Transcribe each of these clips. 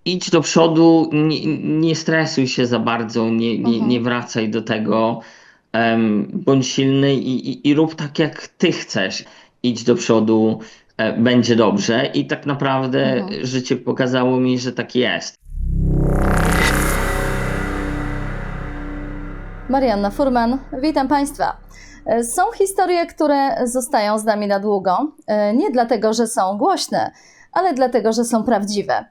idź do przodu, nie stresuj się za bardzo, nie Mhm, wracaj do tego, bądź silny i rób tak, jak ty chcesz. Idź do przodu, będzie dobrze. I tak naprawdę mhm. życie pokazało mi, że tak jest. Marianna Furman, witam Państwa. Są historie, które zostają z nami na długo. Nie dlatego, że są głośne, ale dlatego, że są prawdziwe.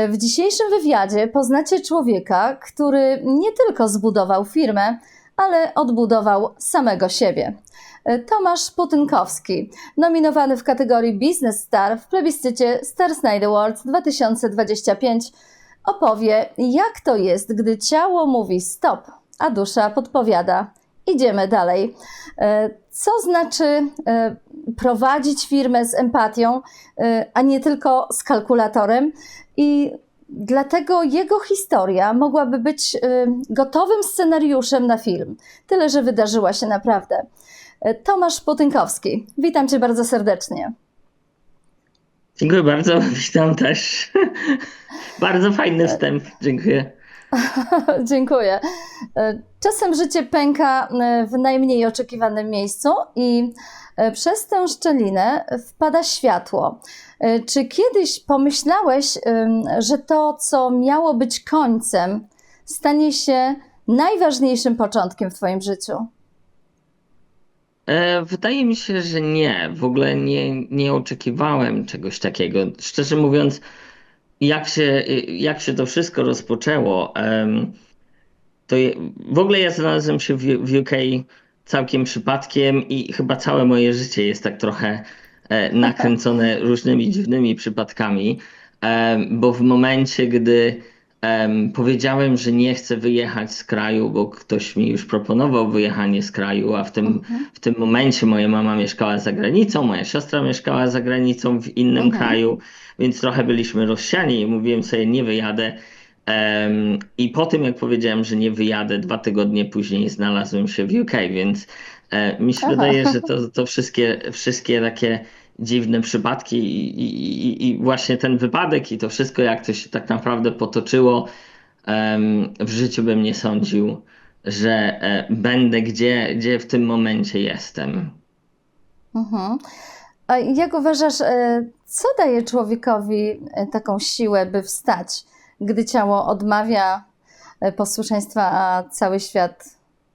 W dzisiejszym wywiadzie poznacie człowieka, który nie tylko zbudował firmę, ale odbudował samego siebie. Tomasz Putynkowski, nominowany w kategorii Business Star w plebiscycie Stars Night Awards 2025, opowie, jak to jest, gdy ciało mówi stop, a dusza podpowiada idziemy dalej. Co znaczy prowadzić firmę z empatią, a nie tylko z kalkulatorem? I dlatego jego historia mogłaby być gotowym scenariuszem na film. Tyle, że wydarzyła się naprawdę. Tomasz Putynkowski, witam Cię bardzo serdecznie. Dziękuję bardzo, witam też. Bardzo fajny wstęp, dziękuję. Dziękuję. Czasem życie pęka w najmniej oczekiwanym miejscu i przez tę szczelinę wpada światło. Czy kiedyś pomyślałeś, że to, co miało być końcem, stanie się najważniejszym początkiem w Twoim życiu? Wydaje mi się, że nie. W ogóle nie oczekiwałem czegoś takiego. Szczerze mówiąc, jak się to wszystko rozpoczęło, w ogóle ja znalazłem się w UK całkiem przypadkiem i chyba całe moje życie jest tak trochę nakręcone różnymi dziwnymi przypadkami, bo w momencie, gdy powiedziałem, że nie chcę wyjechać z kraju, bo ktoś mi już proponował wyjechanie z kraju, a Mhm, w tym momencie moja mama mieszkała za granicą, moja siostra mieszkała za granicą w innym mhm, kraju, więc trochę byliśmy rozsiani i mówiłem sobie, nie wyjadę. I po tym, jak powiedziałem, że nie wyjadę, 2 tygodnie później znalazłem się w UK, więc mi się aha. wydaje, że to wszystkie takie dziwne przypadki i właśnie ten wypadek i to wszystko, jak to się tak naprawdę potoczyło, w życiu bym nie sądził, że będę gdzie w tym momencie jestem. Mhm. A jak uważasz, co daje człowiekowi taką siłę, by wstać, gdy ciało odmawia posłuszeństwa, a cały świat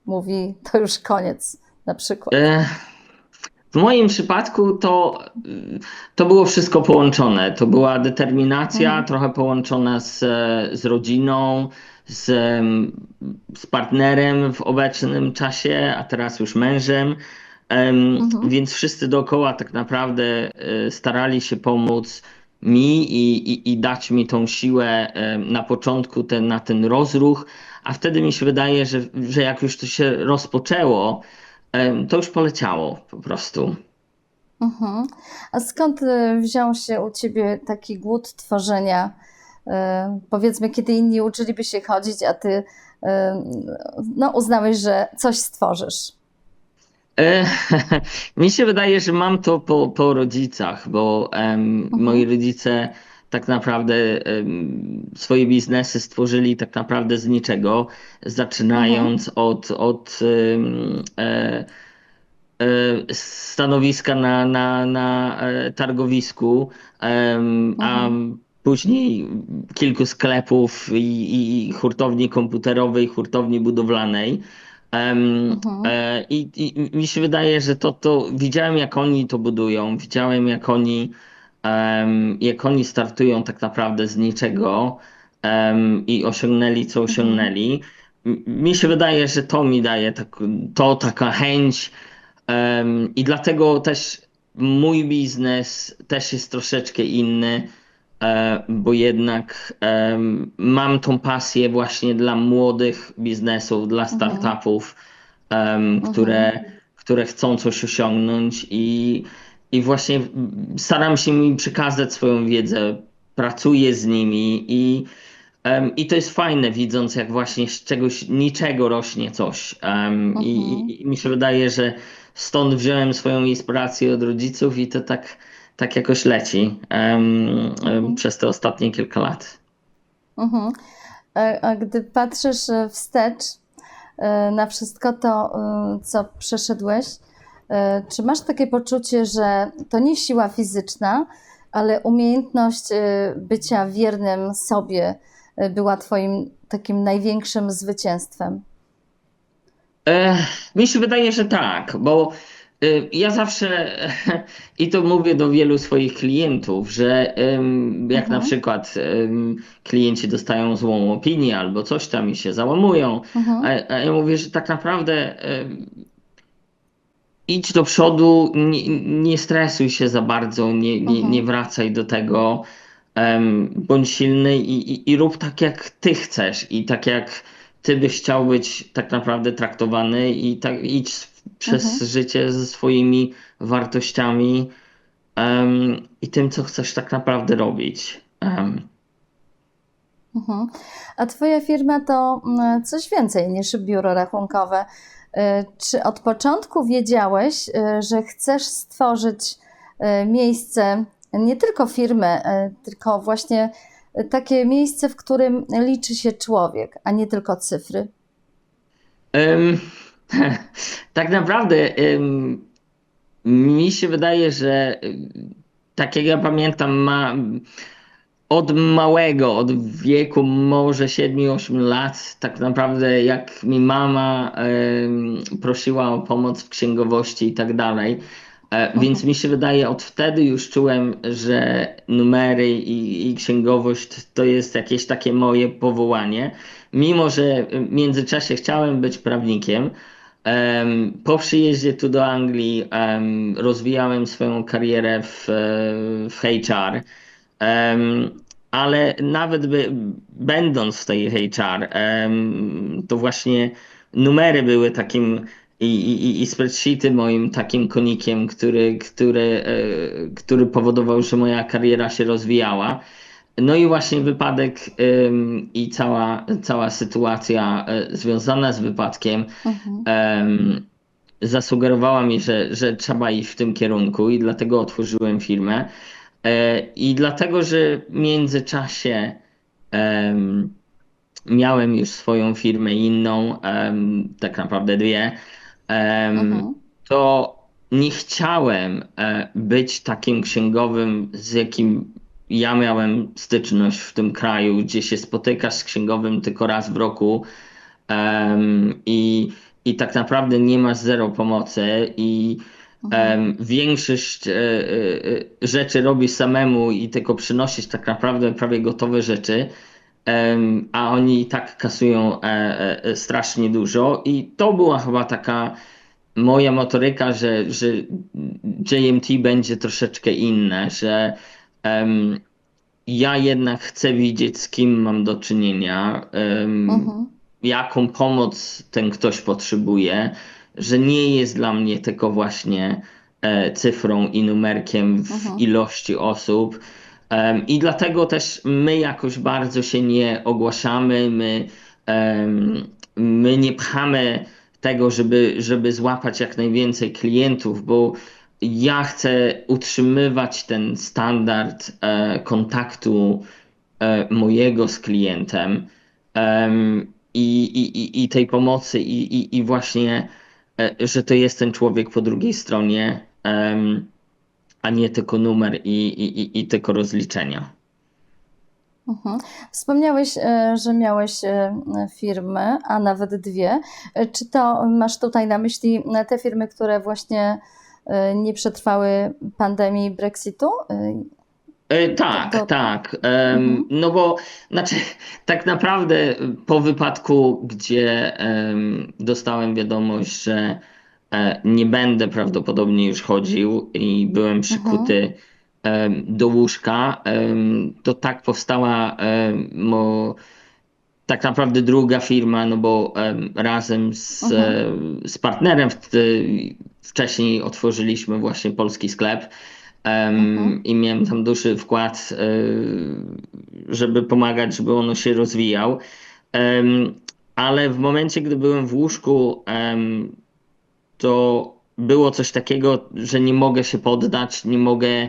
mówi, to już koniec, na przykład? E, W moim przypadku to było wszystko połączone. To była determinacja, Mhm, trochę połączona z rodziną, z, z partnerem w obecnym czasie, a teraz już mężem. mhm, Więc wszyscy dookoła tak naprawdę starali się pomóc mi i dać mi tą siłę na początku na ten rozruch, a wtedy mi się wydaje, że jak już to się rozpoczęło, to już poleciało po prostu. mhm. A skąd wziął się u ciebie taki głód tworzenia? Powiedzmy, kiedy inni uczyliby się chodzić, a ty no, uznałeś, że coś stworzysz. E, Mi się wydaje, że mam to po rodzicach, bo moi Mhm, rodzice tak naprawdę swoje biznesy stworzyli tak naprawdę z niczego, mhm, zaczynając od stanowiska na targowisku, a mhm, później kilku sklepów i hurtowni komputerowej, hurtowni budowlanej. mhm, I mi się wydaje, że to widziałem, jak oni to budują, widziałem, jak oni startują tak naprawdę z niczego, i osiągnęli, co mhm, osiągnęli. Mi się wydaje, że to mi daje taka chęć. I dlatego też mój biznes też jest troszeczkę inny, bo jednak mam tą pasję właśnie dla młodych biznesów, dla mhm, startupów, mhm, które chcą coś osiągnąć i właśnie staram się im przekazać swoją wiedzę, pracuję z nimi i to jest fajne, widząc jak właśnie z czegoś, niczego rośnie coś. mhm. I mi się wydaje, że stąd wziąłem swoją inspirację od rodziców i to tak jakoś leci Mhm. przez te ostatnie kilka lat. Mhm. A gdy patrzysz wstecz na wszystko to, co przeszedłeś, czy masz takie poczucie, że to nie siła fizyczna, ale umiejętność bycia wiernym sobie była twoim takim największym zwycięstwem? Mi się wydaje, że tak, bo ja zawsze i to mówię do wielu swoich klientów, że jak na Mhm, przykład klienci dostają złą opinię albo coś tam i się załamują, mhm, a ja mówię, że tak naprawdę idź do przodu, nie stresuj się za bardzo, nie mhm, wracaj do tego, bądź silny i rób tak, jak ty chcesz i tak, jak ty byś chciał być tak naprawdę traktowany i tak idź przez mhm, życie ze swoimi wartościami, i tym, co chcesz tak naprawdę robić. mhm. A twoja firma to coś więcej niż biuro rachunkowe. Czy od początku wiedziałeś, że chcesz stworzyć miejsce, nie tylko firmy, tylko właśnie takie miejsce, w którym liczy się człowiek, a nie tylko cyfry? Em, tak naprawdę mi się wydaje, że tak jak ja pamiętam, od małego, od wieku może 7-8 lat, tak naprawdę jak mi mama prosiła o pomoc w księgowości i tak dalej. Więc Mhm, mi się wydaje, od wtedy już czułem, że numery i księgowość to jest jakieś takie moje powołanie. Mimo że w międzyczasie chciałem być prawnikiem, po przyjeździe tu do Anglii rozwijałem swoją karierę w HR. Em, ale nawet będąc w tej HR, to właśnie numery były takim i spreadsheety moim takim konikiem, który powodował, że moja kariera się rozwijała. No i właśnie wypadek i cała sytuacja związana z wypadkiem mhm, em, zasugerowała mi, że trzeba iść w tym kierunku i dlatego otworzyłem firmę. I dlatego, że w międzyczasie em, miałem już swoją firmę inną, tak naprawdę dwie, em, mhm, to nie chciałem być takim księgowym, z jakim ja miałem styczność w tym kraju, gdzie się spotykasz z księgowym tylko raz w roku, i tak naprawdę nie masz zero pomocy i mhm, większość rzeczy robisz samemu i tylko przynosisz tak naprawdę prawie gotowe rzeczy, a oni i tak kasują strasznie dużo i to była chyba taka moja motoryka, że JMT będzie troszeczkę inne, że em, ja jednak chcę widzieć, z kim mam do czynienia, mhm, jaką pomoc ten ktoś potrzebuje, że nie jest dla mnie tylko właśnie cyfrą i numerkiem w mhm, ilości osób. I dlatego też my jakoś bardzo się nie ogłaszamy, my nie pchamy tego, żeby złapać jak najwięcej klientów, bo ja chcę utrzymywać ten standard kontaktu mojego z klientem, i tej pomocy i właśnie, że to jest ten człowiek po drugiej stronie, a nie tylko numer i tylko rozliczenia. mhm. Wspomniałeś, że miałeś firmy, a nawet dwie. Czy to masz tutaj na myśli te firmy, które właśnie nie przetrwały pandemii Brexitu? Tak, To. tak. Mhm, No bo znaczy, tak naprawdę po wypadku, gdzie dostałem wiadomość, że nie będę prawdopodobnie już chodził i byłem mhm, przykuty do łóżka, to tak powstała tak naprawdę druga firma, no bo razem mhm, z partnerem wcześniej otworzyliśmy właśnie polski sklep. mhm, I miałem tam duży wkład, żeby pomagać, żeby ono się rozwijał. Em, ale w momencie, gdy byłem w łóżku, to było coś takiego, że nie mogę się poddać, nie mogę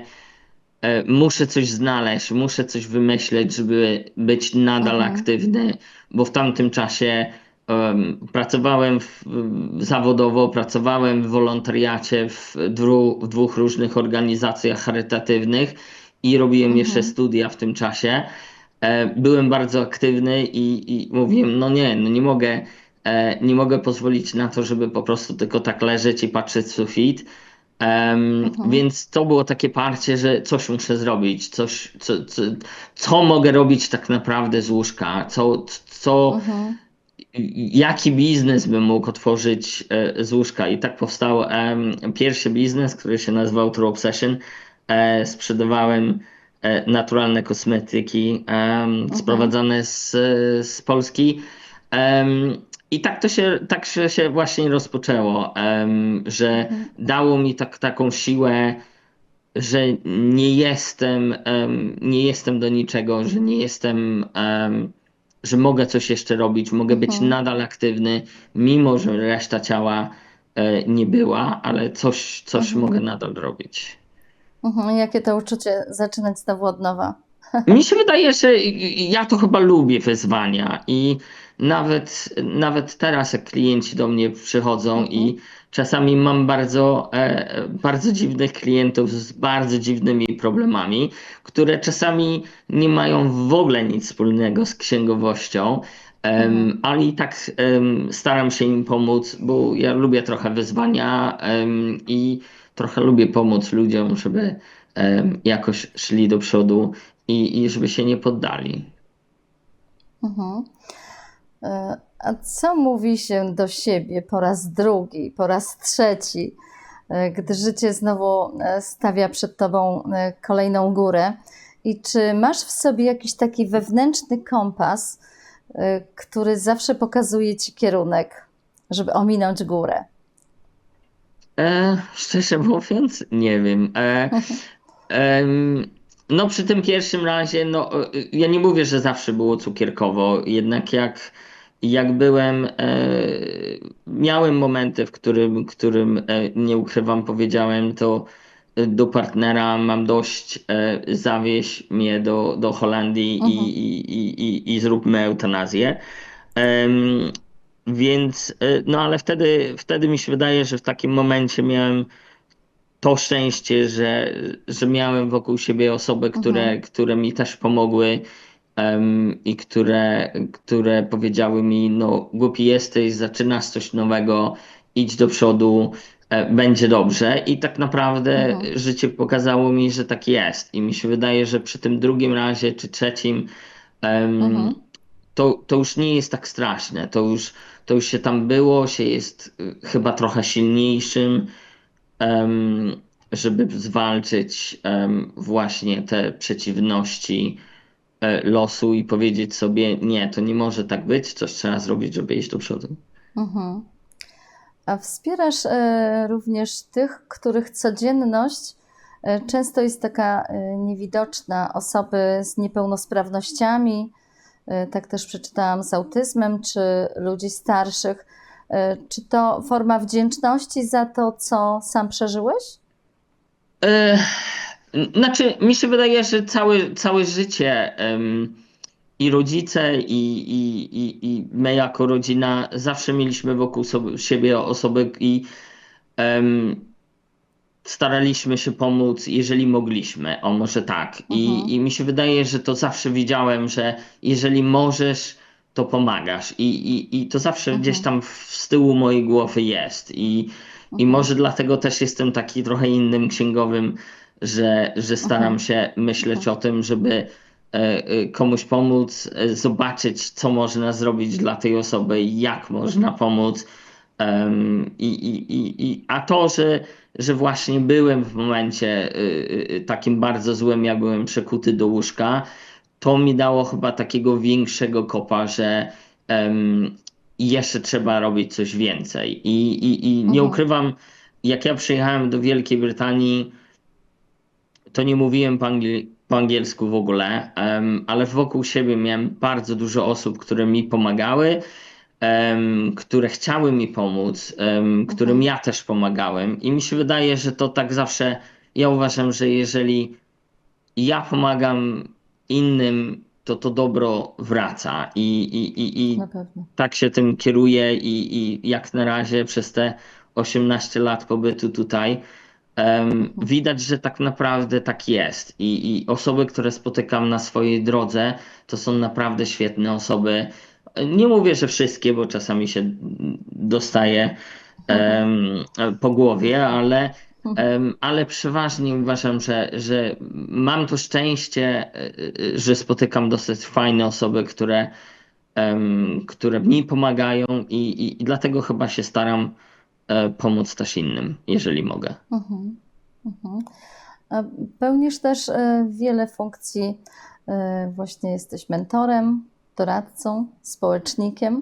muszę coś znaleźć, muszę coś wymyśleć, żeby być nadal Mhm. aktywny, bo w tamtym czasie pracowałem zawodowo, pracowałem w wolontariacie w dwóch różnych organizacjach charytatywnych i robiłem jeszcze Mhm. studia w tym czasie. Byłem bardzo aktywny i mówiłem, no nie, no nie mogę, nie mogę pozwolić na to, żeby po prostu tylko tak leżeć i patrzeć w sufit. Mhm. Więc to było takie parcie, że coś muszę zrobić, co mogę robić tak naprawdę z łóżka, Mhm. jaki biznes bym mógł otworzyć z łóżka. I tak powstał pierwszy biznes, który się nazywał True Obsession. Sprzedawałem naturalne kosmetyki Mhm. sprowadzane z Polski. Em, I tak się właśnie rozpoczęło, że Mhm. dało mi taką siłę, że nie jestem do niczego, że nie jestem, że mogę coś jeszcze robić, mogę być Mhm. nadal aktywny, mimo że reszta ciała nie była, ale coś mogę Mhm. nadal robić. Mhm. Jakie to uczucie zaczynać znowu od nowa? Mi się wydaje, że ja to chyba lubię wyzwania i nawet teraz, jak klienci do mnie przychodzą Mhm. i czasami mam bardzo dziwnych klientów z bardzo dziwnymi problemami, które czasami nie mają w ogóle nic wspólnego z księgowością, Mhm. ale i tak staram się im pomóc, bo ja lubię trochę wyzwania, i trochę lubię pomóc ludziom, żeby jakoś szli do przodu i żeby się nie poddali. Mhm. A co mówi się do siebie po raz drugi, po raz trzeci, gdy życie znowu stawia przed tobą kolejną górę? I czy masz w sobie jakiś taki wewnętrzny kompas, który zawsze pokazuje ci kierunek, żeby ominąć górę? Szczerze mówiąc, nie wiem. Em, no przy tym pierwszym razie, no ja nie mówię, że zawsze było cukierkowo, jednak jak byłem, miałem momenty, w którym nie ukrywam, powiedziałem to do partnera, mam dość, zawieź mnie do Holandii Mhm, i zróbmy eutanazję. Em, więc, no ale wtedy mi się wydaje, że w takim momencie miałem to szczęście, że miałem wokół siebie osoby, mhm, które mi też pomogły, i które powiedziały mi, no głupi jesteś, zaczynasz coś nowego, idź do przodu, będzie dobrze. I tak naprawdę mhm, życie pokazało mi, że tak jest. I mi się wydaje, że przy tym drugim razie czy trzecim, em, mhm, to już nie jest tak straszne. To już się tam było, się jest chyba trochę silniejszym, żeby zwalczyć właśnie te przeciwności losu i powiedzieć sobie, nie, to nie może tak być, coś trzeba zrobić, żeby iść do przodu. mhm. A wspierasz również tych, których codzienność często jest taka niewidoczna, osoby z niepełnosprawnościami, tak też przeczytałam, z autyzmem, czy ludzi starszych. Czy to forma wdzięczności za to, co sam przeżyłeś? E, Znaczy, mi się wydaje, że całe życie i rodzice, i my jako rodzina zawsze mieliśmy wokół siebie osoby i em, staraliśmy się pomóc, jeżeli mogliśmy. O, może tak. I, Mhm, i mi się wydaje, że to zawsze widziałem, że jeżeli możesz, to pomagasz. I to zawsze gdzieś mhm, tam z tyłu mojej głowy jest. I mhm, może dlatego też jestem taki trochę innym księgowym, że staram mhm, się myśleć mhm, o tym, żeby komuś pomóc, zobaczyć, co można zrobić dla tej osoby, jak można pomóc. A to, że właśnie byłem w momencie takim bardzo złym, jak byłem przekuty do łóżka, to mi dało chyba takiego większego kopa, że em, jeszcze trzeba robić coś więcej. I nie mhm, ukrywam, jak ja przyjechałem do Wielkiej Brytanii, to nie mówiłem po angielsku w ogóle, ale wokół siebie miałem bardzo dużo osób, które mi pomagały, które chciały mi pomóc, którym mhm, ja też pomagałem. I mi się wydaje, że to tak zawsze, ja uważam, że jeżeli ja pomagam innym, to dobro wraca i Na pewno. tak się tym kieruję i jak na razie przez te 18 lat pobytu tutaj Mhm. widać, że tak naprawdę tak jest i osoby, które spotykam na swojej drodze, to są naprawdę świetne osoby. Nie mówię, że wszystkie, bo czasami się dostaje po głowie, ale przeważnie uważam, że mam to szczęście, że spotykam dosyć fajne osoby, które mi pomagają i dlatego chyba się staram pomóc też innym, jeżeli mogę. Mhm. Mhm. A pełnisz też wiele funkcji. Właśnie jesteś mentorem, doradcą, społecznikiem.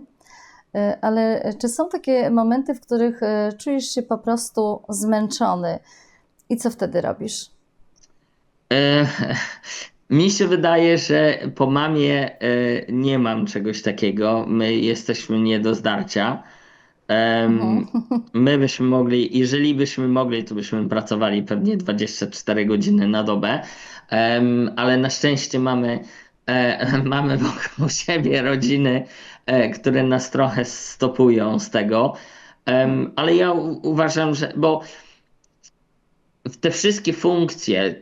Ale czy są takie momenty, w których czujesz się po prostu zmęczony? I co wtedy robisz? E, Mi się wydaje, że po mamie nie mam czegoś takiego. My jesteśmy nie do zdarcia. Mhm. My byśmy mogli, jeżeli byśmy mogli, to byśmy pracowali pewnie 24 godziny na dobę, ale na szczęście mamy, mamy wokół siebie rodziny, które nas trochę stopują z tego. Ale ja uważam, że, bo te wszystkie funkcje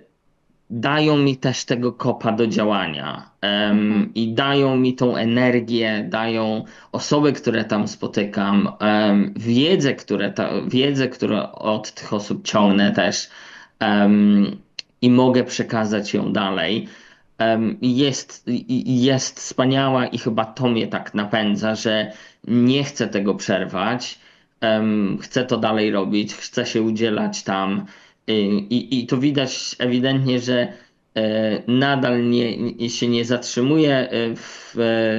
dają mi też tego kopa do działania, Mhm. i dają mi tą energię, dają osoby, które tam spotykam, wiedzę, którą od tych osób ciągnę też, em, i mogę przekazać ją dalej. Jest wspaniała i chyba to mnie tak napędza, że nie chcę tego przerwać. Chcę to dalej robić, chcę się udzielać tam. I to widać ewidentnie, że nadal się nie zatrzymuje.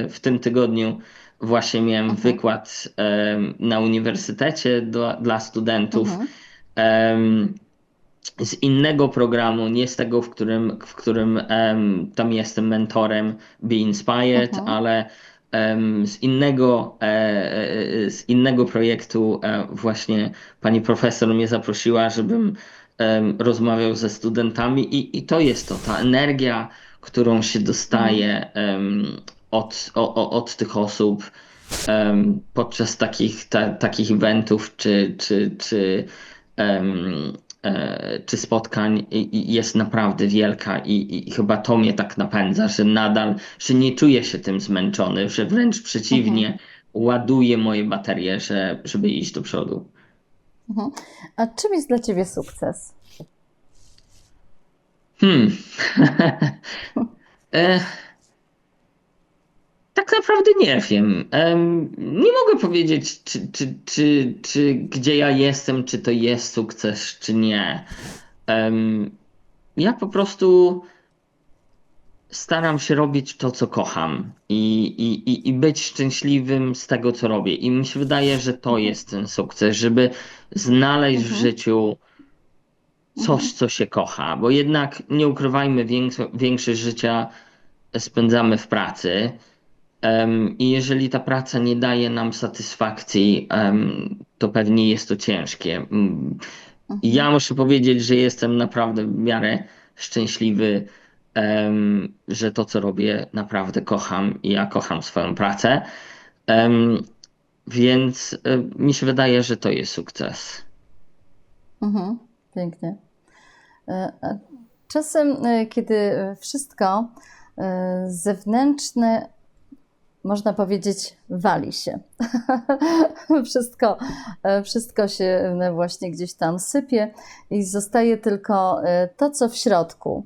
W tym tygodniu właśnie miałem Mhm. wykład na uniwersytecie dla studentów Mhm. em, z innego programu, nie z tego, tam jestem mentorem Be Inspired, Mhm. ale z innego projektu właśnie pani profesor mnie zaprosiła, żebym rozmawiał ze studentami i to jest to, ta energia, którą się Mhm. dostaje od tych osób podczas takich eventów em, czy spotkań jest naprawdę wielka i chyba to mnie tak napędza, że nadal, że nie czuję się tym zmęczony, że wręcz Mhm. przeciwnie, ładuje moje baterie, żeby iść do przodu. Mhm. A czym jest dla ciebie sukces? Hmm. E, Tak naprawdę nie wiem. Nie mogę powiedzieć, czy gdzie ja jestem, czy to jest sukces, czy nie. Ja po prostu staram się robić to, co kocham i być szczęśliwym z tego, co robię. I mi się wydaje, że to Mhm. jest ten sukces, żeby znaleźć w Mhm. życiu coś, Mhm. co się kocha, bo jednak nie ukrywajmy, większość życia spędzamy w pracy. I jeżeli ta praca nie daje nam satysfakcji, to pewnie jest to ciężkie. Mhm. Ja muszę powiedzieć, że jestem naprawdę w miarę szczęśliwy, że to, co robię, naprawdę kocham i ja kocham swoją pracę. Em, więc mi się wydaje, że to jest sukces. Mhm. Pięknie. A czasem, kiedy wszystko zewnętrzne, można powiedzieć, wali się. Wszystko się właśnie gdzieś tam sypie i zostaje tylko to, co w środku.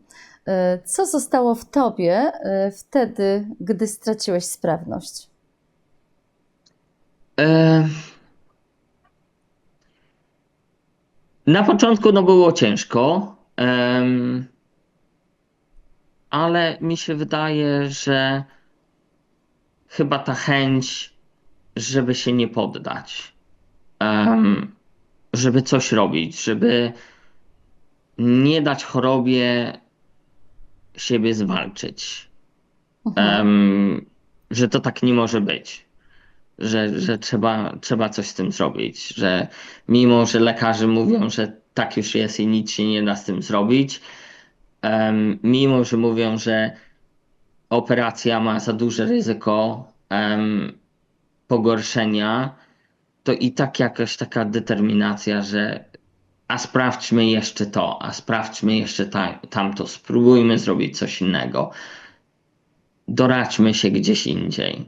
Co zostało w tobie wtedy, gdy straciłeś sprawność? E, Na początku no było ciężko, ale mi się wydaje, że chyba ta chęć, żeby się nie poddać, żeby coś robić, żeby nie dać chorobie siebie zwalczyć, Mhm, em, że to tak nie może być, że trzeba coś z tym zrobić, że mimo, że lekarze mówią, że tak już jest i nic się nie da z tym zrobić, Mimo że mówią, że operacja ma za duże ryzyko pogorszenia, to i tak jakaś taka determinacja, że a sprawdźmy jeszcze to, a sprawdźmy jeszcze tamto, spróbujmy zrobić coś innego, doradźmy się gdzieś indziej.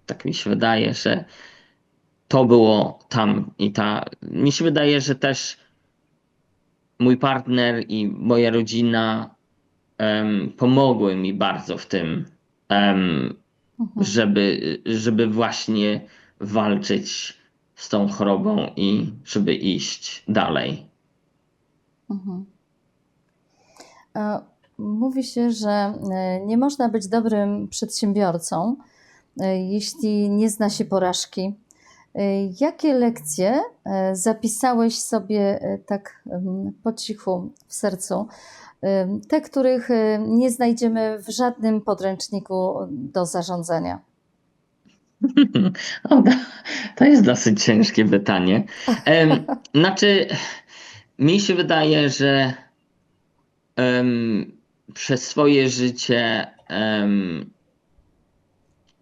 Tak mi się wydaje, że to było tam i ta. Mi się wydaje, że też mój partner i moja rodzina pomogły mi bardzo w tym, em, Mhm. żeby właśnie walczyć z tą chorobą i żeby iść dalej. Mhm. Mówi się, że nie można być dobrym przedsiębiorcą, jeśli nie zna się porażki. Jakie lekcje zapisałeś sobie tak po cichu w sercu? Te, których nie znajdziemy w żadnym podręczniku do zarządzania. O, to jest dosyć ciężkie pytanie. Znaczy, mi się wydaje, że przez swoje życie,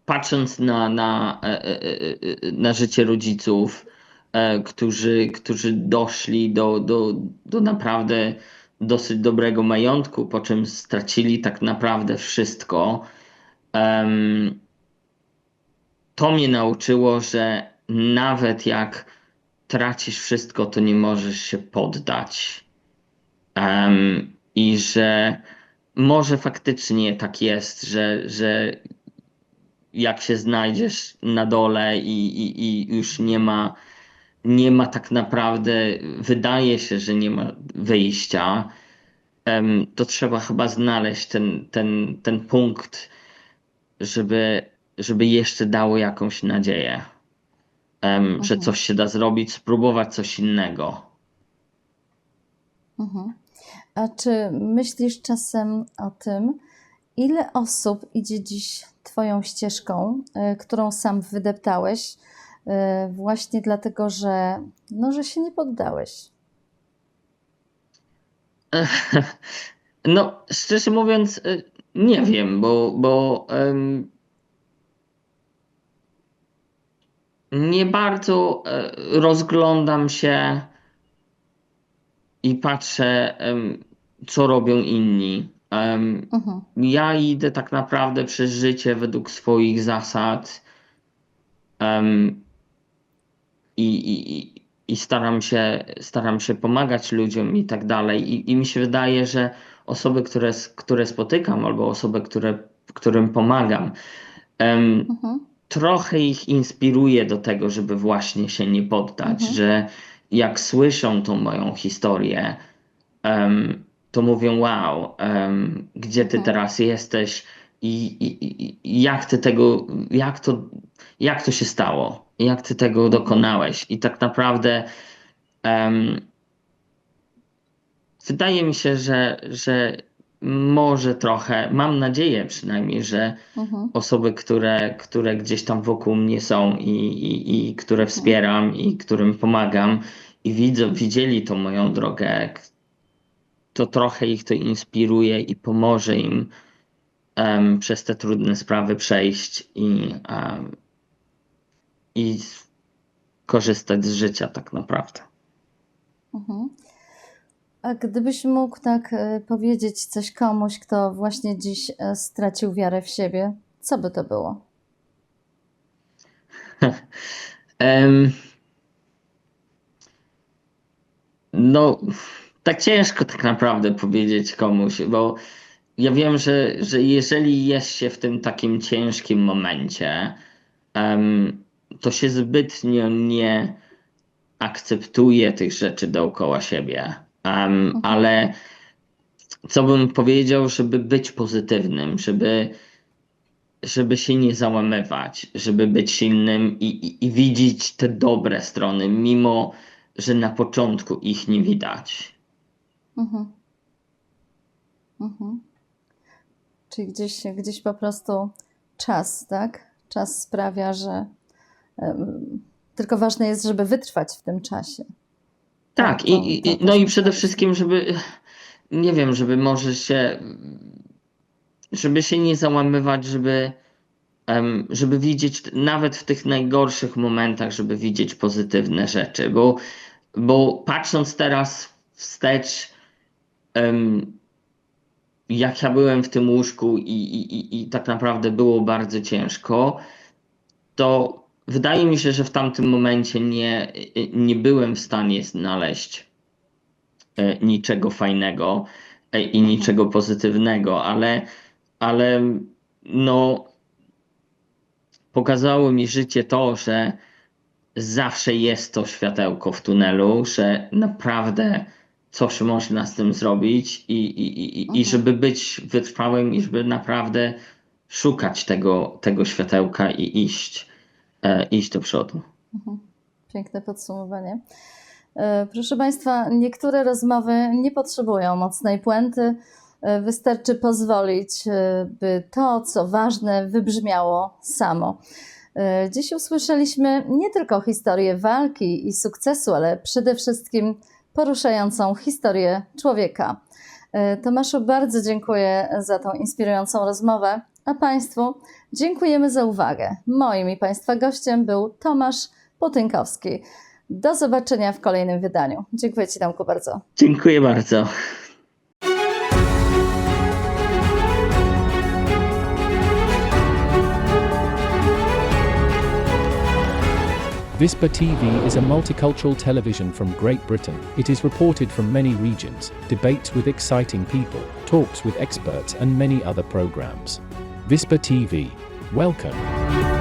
patrząc na życie rodziców, którzy doszli do naprawdę dosyć dobrego majątku, po czym stracili tak naprawdę wszystko, to mnie nauczyło, że nawet jak tracisz wszystko, to nie możesz się poddać. I że może faktycznie tak jest, że jak się znajdziesz na dole i już nie ma tak naprawdę, wydaje się, że nie ma wyjścia, to trzeba chyba znaleźć ten punkt, żeby jeszcze dało jakąś nadzieję, że Mhm, coś się da zrobić, spróbować coś innego. mhm. A czy myślisz czasem o tym, ile osób idzie dziś Twoją ścieżką, którą sam wydeptałeś, właśnie dlatego, że, no, że się nie poddałeś? No, szczerze mówiąc, nie wiem, bo nie bardzo rozglądam się i patrzę, co robią inni. Mhm, Ja idę tak naprawdę przez życie według swoich zasad, em, i staram się pomagać ludziom i tak dalej. I mi się wydaje, że osoby, które spotykam, albo osoby, którym pomagam, mhm, trochę ich inspiruje do tego, żeby właśnie się nie poddać, mhm, że jak słyszą tą moją historię, to mówią: wow, gdzie ty mhm, teraz jesteś i jak ty tego, jak to się stało, jak ty tego mhm, dokonałeś. I tak naprawdę em, wydaje mi się, że może trochę, mam nadzieję przynajmniej, że mhm, osoby, które gdzieś tam wokół mnie są i które mhm, wspieram i którym pomagam i widzieli tą moją drogę, to trochę ich to inspiruje i pomoże im przez te trudne sprawy przejść i korzystać z życia tak naprawdę. mhm. A gdybyś mógł tak powiedzieć coś komuś, kto właśnie dziś stracił wiarę w siebie, co by to było? Em, no, tak ciężko tak naprawdę powiedzieć komuś, bo ja wiem, że jeżeli jest się w tym takim ciężkim momencie, to się zbytnio nie akceptuje tych rzeczy dookoła siebie. Mhm, Ale co bym powiedział, żeby być pozytywnym, żeby się nie załamywać, żeby być silnym i widzieć te dobre strony, mimo że na początku ich nie widać. mhm, mhm. Czyli gdzieś po prostu czas, tak? Czas sprawia, że tylko ważne jest, żeby wytrwać w tym czasie. Tak, To no też i przede myśleliśmy. wszystkim, żeby nie wiem, żeby się nie załamywać, żeby widzieć nawet w tych najgorszych momentach, żeby widzieć pozytywne rzeczy, bo patrząc teraz wstecz, jak ja byłem w tym łóżku i tak naprawdę było bardzo ciężko, to wydaje mi się, że w tamtym momencie nie byłem w stanie znaleźć niczego fajnego i niczego pozytywnego, ale no, pokazało mi życie to, że zawsze jest to światełko w tunelu, że naprawdę coś można z tym zrobić i żeby być wytrwałym i żeby naprawdę szukać tego światełka i iść do przodu. Piękne podsumowanie. Proszę Państwa, niektóre rozmowy nie potrzebują mocnej puenty. Wystarczy pozwolić, by to, co ważne, wybrzmiało samo. Dziś usłyszeliśmy nie tylko historię walki i sukcesu, ale przede wszystkim poruszającą historię człowieka. Tomaszu, bardzo dziękuję za tą inspirującą rozmowę, a Państwu dziękujemy za uwagę. Moim i Państwa gościem był Tomasz Putynkowski. Do zobaczenia w kolejnym wydaniu. Dziękuję Ci, Tomku, bardzo. Dziękuję bardzo. Vispa TV is a multicultural television from Great Britain. It is reported from many regions, debates with exciting people, talks with experts and many other programs. Vispa TV. Welcome.